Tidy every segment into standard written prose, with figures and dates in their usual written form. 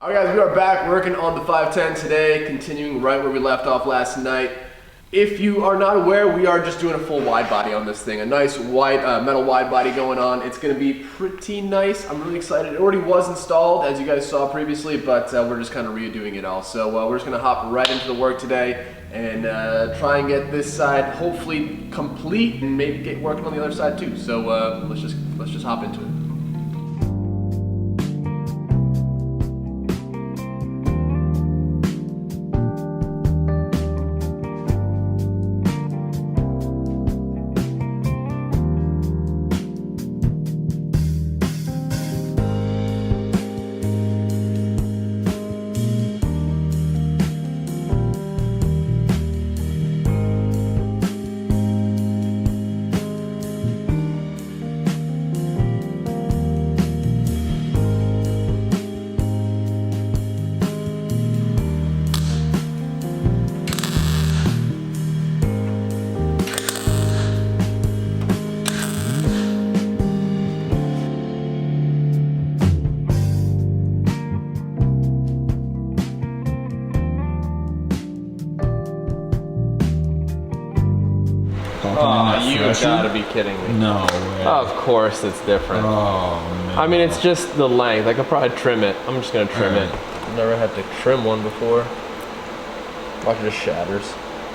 All right, guys, we are back working on the 510 today, continuing right where we left off last night. If you are not aware, we are just doing a full wide body on this thing. A nice white metal wide body going on. It's going to be pretty nice. I'm really excited. It already was installed, as you guys saw previously, but we're just kind of redoing it all. So we're just going to hop right into the work today and try and get this side hopefully complete and maybe get working on the other side too. So let's just hop into it. Oh, you gotta be kidding me. No way. Of course it's different. Oh, no. I mean, it's just the length. I could probably trim it. I'm just gonna trim it. I've never had to trim one before. Watch, it just shatters.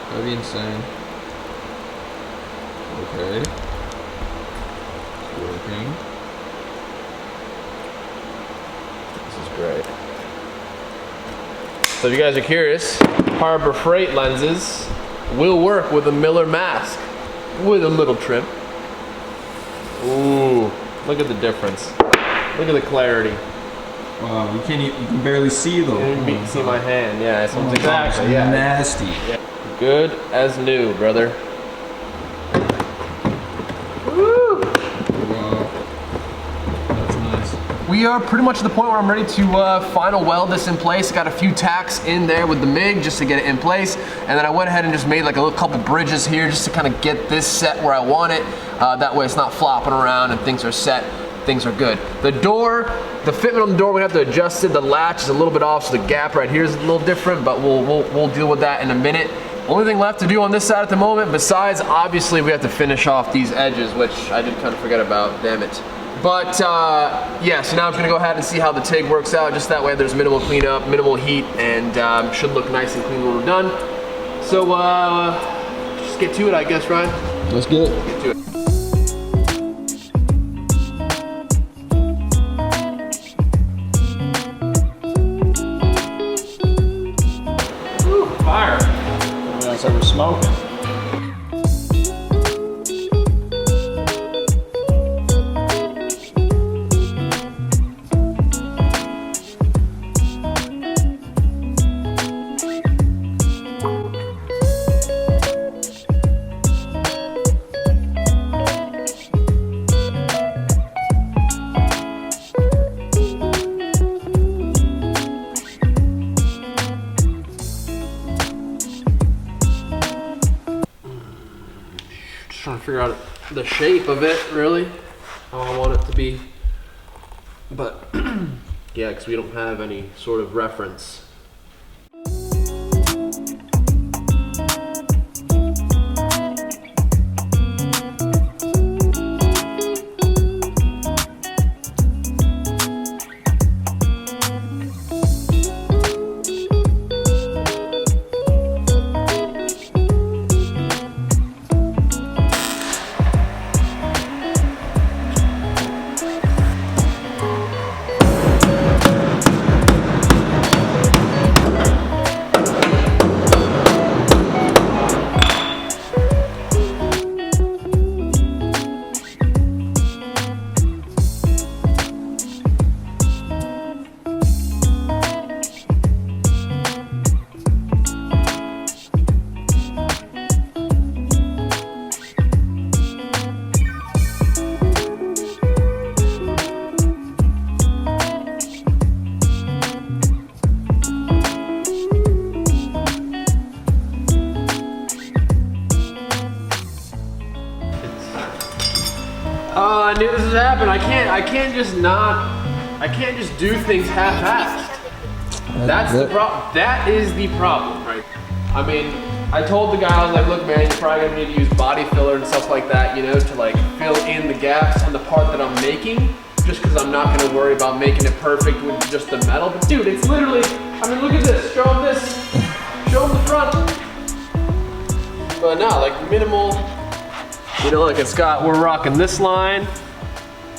That'd be insane. Okay. Working. This is great. So if you guys are curious, Harbor Freight lenses will work with a Miller mask with a little trim. Ooh, look at the difference. Look at the clarity. Wow, you can barely see though. You can see my hand. Yeah, it's exactly. Yeah, nasty. Yeah. Good as new, brother. Woo! Wow, that's nice. We are pretty much at the point where I'm ready to final weld this in place. Got a few tacks in there with the MIG just to get it in place. And then I went ahead and just made like a little couple bridges here just to kind of get this set where I want it. That way it's not flopping around and things are set, things are good. The door, the fitment on the door, we have to adjust it. The latch is a little bit off, so the gap right here is a little different, but we'll deal with that in a minute. Only thing left to do on this side at the moment, besides obviously we have to finish off these edges, which I did kind of forget about, damn it. But yeah, so now I'm just gonna go ahead and see how the TIG works out. Just that way there's minimal cleanup, minimal heat, and should look nice and clean when we're done. So just get to it, I guess, Ryan. Let's get it. Get to it. Woo, fire. So we're smoking. Trying to figure out the shape of it, really, how I want it to be, but yeah, because we don't have any sort of reference. Oh, I knew this would happen. I can't just do things half-assed. That's the problem. That is the problem, right? I mean, I told the guy, I was like, look, man, you're probably gonna need to use body filler and stuff like that, you know, to like fill in the gaps on the part that I'm making, just because I'm not gonna worry about making it perfect with just the metal. But dude, it's literally, I mean, look at this. Show him this. Show him the front. But no, like minimal. You know, like it's got, we're rocking this line,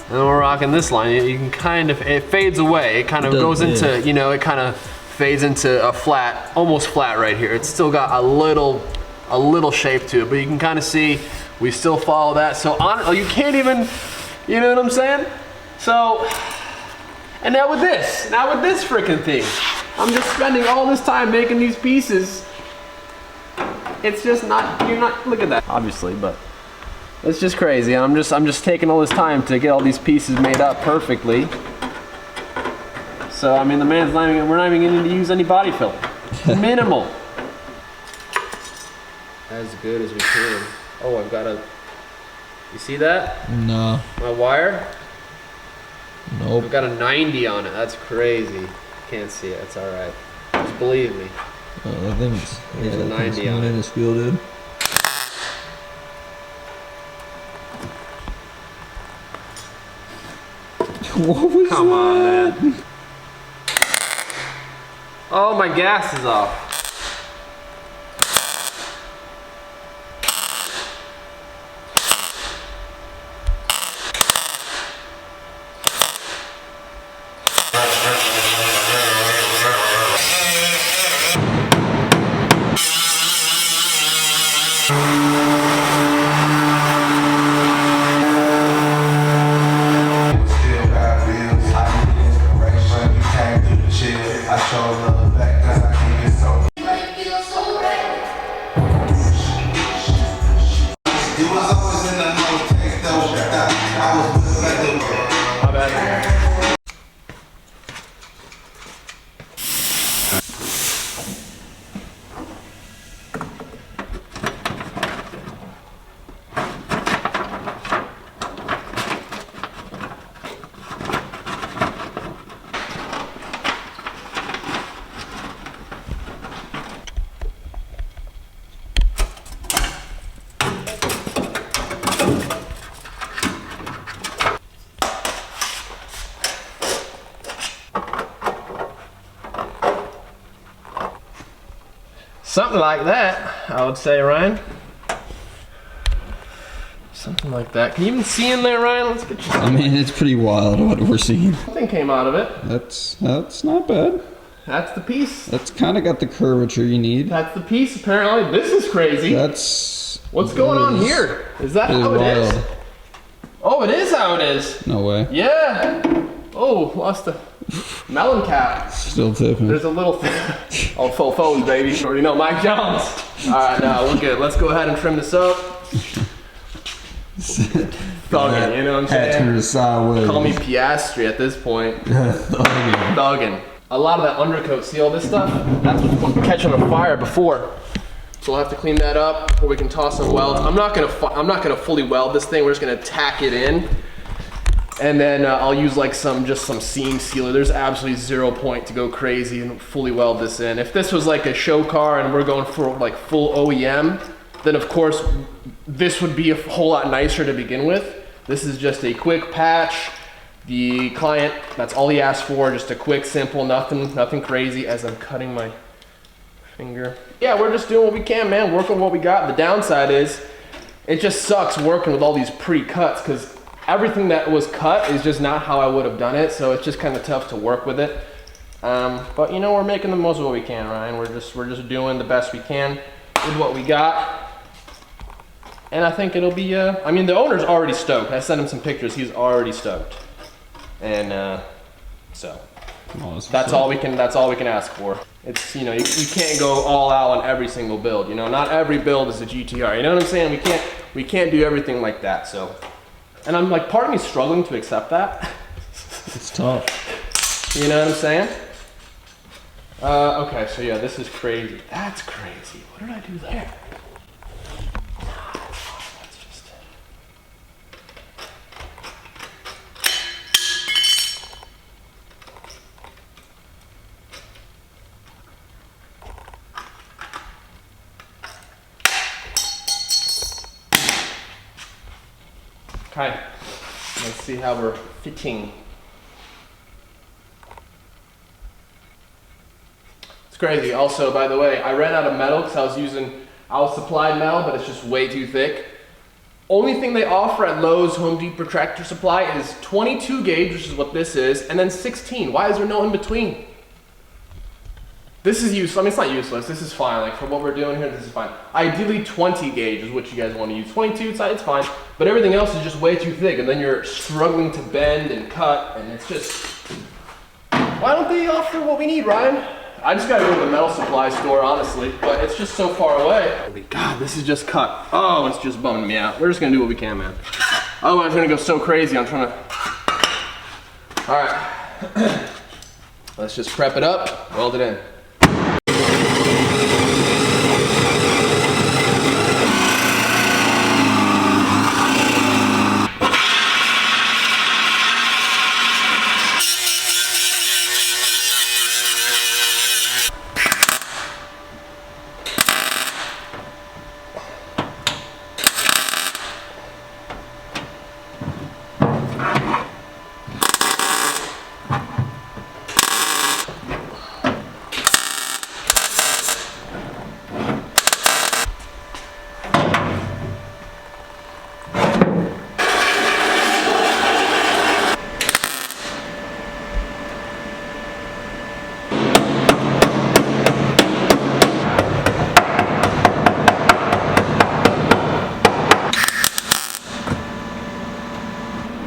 and we're rocking this line. You can kind of, it fades away. It kind of goes into, you know, it kind of fades into a flat, almost flat right here. It's still got a little shape to it, but you can kind of see we still follow that. So you can't even, you know what I'm saying? So, and now with this freaking thing, I'm just spending all this time making these pieces. It's just not, you're not, look at that, obviously, but it's just crazy. And I'm just taking all this time to get all these pieces made up perfectly. So, I mean, the man's not even, we're not even going to use any body filler. Minimal. As good as we can. Oh, I've got a, you see that? No. My wire? Nope. I've got a 90 on it. That's crazy. Can't see it. It's all right. Just believe me. I think it's, There's a 90 on it. School, dude. What was Come that? on, man. Oh, my gas is off. Something like that, I would say, Ryan. Something like that. Can you even see in there, Ryan? Let's get you. I mean, it's pretty wild what we're seeing. Something came out of it. That's not bad. That's the piece. That's kind of got the curvature you need. That's the piece, apparently. This is crazy. That's... What's going on here? Is that how it is? Oh, it is how it is. No way. Yeah. Oh, lost the melon cap. Still tipping. There's a little thing. Oh, full phones, baby. You already know Mike Jones. All right, now look good. Let's go ahead and trim this up. Thugging, you know what I'm saying? Hat turned sideways. Call me Piastri at this point. Thugging. A lot of that undercoat, see all this stuff? That's what's catching on fire before. So we'll have to clean that up before we can toss some welds. I'm not gonna fully weld this thing. We're just gonna tack it in. And then I'll use like just some seam sealer. There's absolutely 0 point to go crazy and fully weld this in. If this was like a show car and we're going for like full OEM, then of course this would be a whole lot nicer to begin with. This is just a quick patch. The client, that's all he asked for, just a quick, simple, nothing crazy. As I'm cutting my finger. Yeah, we're just doing what we can, man, working what we got. The downside is, it just sucks working with all these pre-cuts, because everything that was cut is just not how I would have done it, so it's just kind of tough to work with it. But you know, we're making the most of what we can, Ryan. We're just doing the best we can with what we got. And I think it'll be, I mean, the owner's already stoked. I sent him some pictures, he's already stoked. And so, that's all we can ask for. It's, you know, you can't go all out on every single build, you know? Not every build is a GTR, you know what I'm saying? We can't do everything like that, so. And I'm like, part of me struggling to accept that. It's tough. You know what I'm saying? Okay, so yeah, this is crazy. That's crazy. What did I do there? That's just... Okay, let's see how we're fitting. It's crazy. Also, by the way, I ran out of metal because I was supplied metal, but it's just way too thick. Only thing they offer at Lowe's, Home Depot, Tractor Supply is 22 gauge, which is what this is, and then 16. Why is there no in between? This is useless. I mean, it's not useless. This is fine. Like, for what we're doing here, this is fine. Ideally, 20 gauge is what you guys want to use. 22, it's fine. But everything else is just way too thick, and then you're struggling to bend and cut, and it's just... Why don't they offer what we need, Ryan? I just gotta go to the metal supply store, honestly, but it's just so far away. God, this is just cut. Oh, it's just bumming me out. We're just gonna do what we can, man. Otherwise, I'm gonna go so crazy. I'm trying to... All right. Let's just prep it up, weld it in.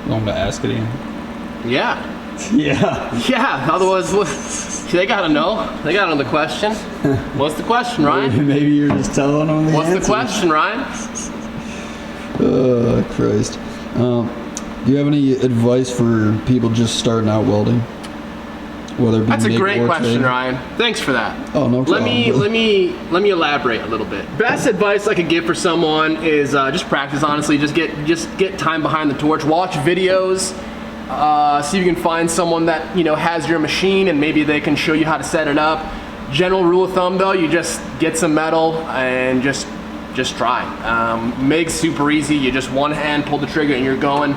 Want me to ask it again? Yeah. Yeah. Yeah, otherwise, they gotta know. They gotta know the question. What's the question, Ryan? Maybe you're just telling them the What's answer. the question, Ryan? Oh, Christ. Do you have any advice for people just starting out welding? Whether it be That's a MIG great or question, TIG? Ryan. Thanks for that. Oh, no problem. Let me elaborate a little bit. Best advice I could give for someone is just practice. Honestly, just get time behind the torch. Watch videos. See if you can find someone that has your machine and maybe they can show you how to set it up. General rule of thumb, though, you just get some metal and just try. MIG's super easy. You just one hand pull the trigger and you're going.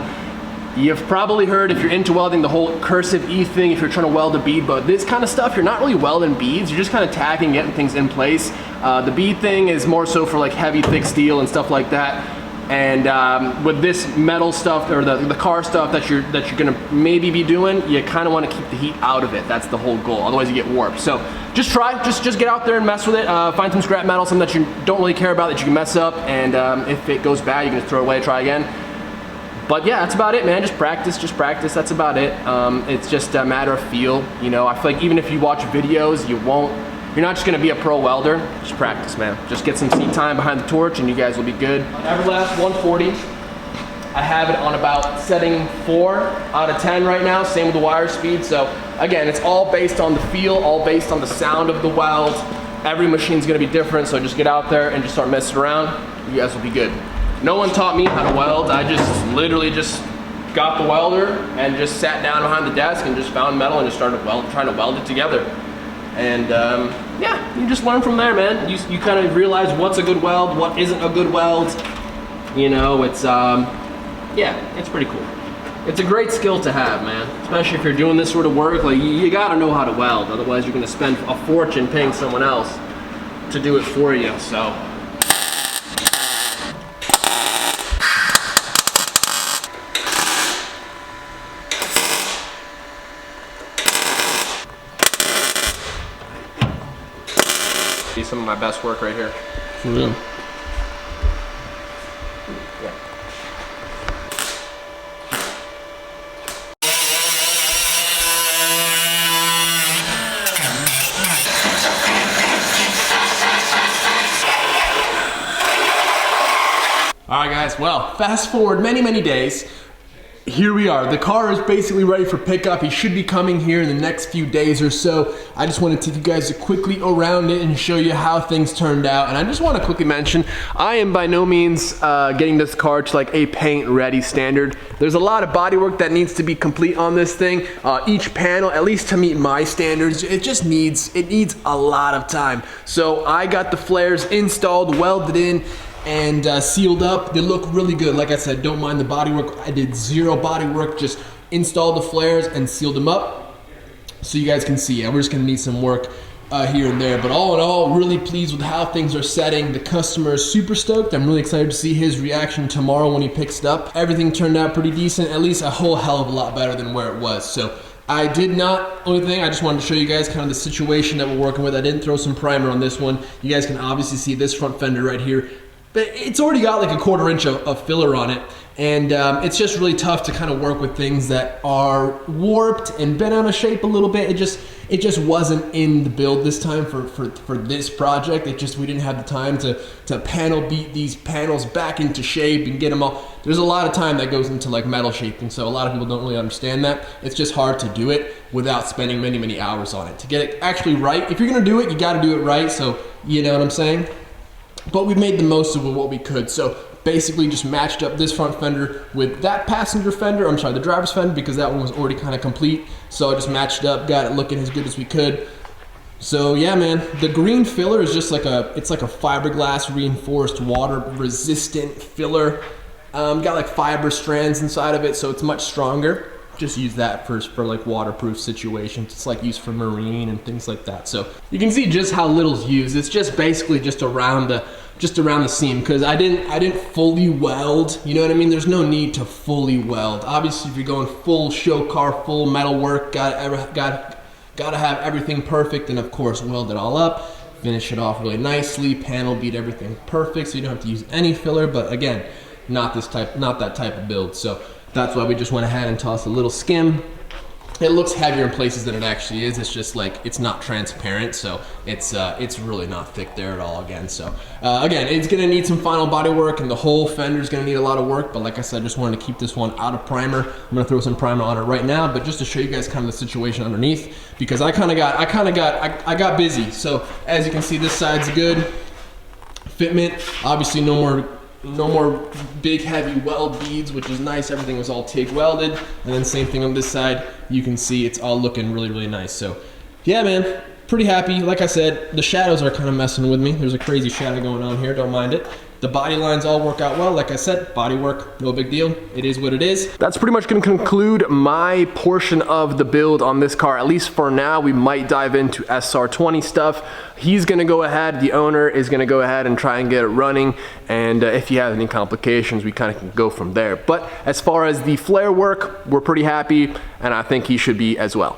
You've probably heard, if you're into welding, the whole cursive E thing if you're trying to weld a bead, but this kind of stuff, you're not really welding beads, you're just kind of tagging, getting things in place. The bead thing is more so for like heavy, thick steel and stuff like that. And with this metal stuff, or the car stuff that you're gonna maybe be doing, you kind of want to keep the heat out of it. That's the whole goal, otherwise you get warped. So just try, just get out there and mess with it. Find some scrap metal, something that you don't really care about that you can mess up, and if it goes bad, you can just throw it away, try again. But yeah, that's about it, man. Just practice, that's about it. It's just a matter of feel. I feel like even if you watch videos, you're not just gonna be a pro welder. Just practice, man. Just get some seat time behind the torch and you guys will be good. Everlast 140, I have it on about setting 4 out of 10 right now, same with the wire speed. So again, it's all based on the feel, all based on the sound of the weld. Every machine's gonna be different, so just get out there and just start messing around. You guys will be good. No one taught me how to weld. I just literally just got the welder and just sat down behind the desk and just found metal and just started trying to weld it together. And yeah, you just learn from there, man. You kind of realize what's a good weld, what isn't a good weld. It's yeah, it's pretty cool. It's a great skill to have, man. Especially if you're doing this sort of work, like you gotta know how to weld. Otherwise, you're gonna spend a fortune paying someone else to do it for you. So. Some of my best work right here. For real. Yeah. All right, guys. Well, fast forward many days. Here we are. The car is basically ready for pickup. He should be coming here in the next few days or so. I just want to take you guys quickly around it and show you how things turned out. And I just want to quickly mention, I am by no means getting this car to like a paint ready standard. There's a lot of body work that needs to be complete on this thing. Each panel, at least to meet my standards, it needs a lot of time. So I got the flares installed, welded in, and sealed up. They look really good. Like I said, don't mind the body work. I did zero body work, just installed the flares and sealed them up. So you guys can see, we're just gonna need some work here and there. But all in all, really pleased with how things are setting. The customer is super stoked. I'm really excited to see his reaction tomorrow when he picks it up. Everything turned out pretty decent, at least a whole hell of a lot better than where it was. So I did not, only thing, I just wanted to show you guys kind of the situation that we're working with. I didn't throw some primer on this one. You guys can obviously see this front fender right here, but it's already got like a 1/4 inch of filler on it. And it's just really tough to kind of work with things that are warped and bent out of shape a little bit. It just wasn't in the build this time for this project. We didn't have the time to panel beat these panels back into shape and get them all. There's a lot of time that goes into like metal shaping, so a lot of people don't really understand that. It's just hard to do it without spending many, many hours on it. To get it actually right, if you're gonna do it, you gotta do it right, so you know what I'm saying? But we made the most of what we could. So basically just matched up this front fender with that passenger fender, I'm sorry, the driver's fender, because that one was already kind of complete. So I just matched up, got it looking as good as we could. So yeah, man, the green filler is just like it's like a fiberglass reinforced water resistant filler. Got like fiber strands inside of it, so it's much stronger. Just use that for like waterproof situations. It's like used for marine and things like that. So you can see just how little's used. It's just basically just around the seam, because I didn't fully weld. You know what I mean? There's no need to fully weld. Obviously, if you're going full show car, full metal work, gotta have everything perfect, and of course weld it all up, finish it off really nicely, panel beat everything perfect, so you don't have to use any filler. But again, not that type of build. So that's why we just went ahead and tossed a little skim. It looks heavier in places than it actually is. It's just like, it's not transparent, so it's really not thick there at all again. So again, it's gonna need some final body work, and the whole fender's gonna need a lot of work, but like I said, I just wanted to keep this one out of primer. I'm gonna throw some primer on it right now, but just to show you guys kind of the situation underneath, because I got busy. So as you can see, this side's good. Fitment, obviously no more big heavy weld beads, which is nice. Everything was all TIG welded, and then same thing on this side. You can see it's all looking really, really nice. So yeah, man, pretty happy. Like I said, the shadows are kind of messing with me. There's a crazy shadow going on here, don't mind it. The body lines all work out well. Like I said, body work, no big deal. It is what it is. That's pretty much gonna conclude my portion of the build on this car, at least for now. We might dive into Sr20 stuff. He's gonna go ahead, the owner is gonna go ahead and try and get it running, and if he has any complications, we kind of can go from there. But as far as the flare work, we're pretty happy, and I think he should be as well.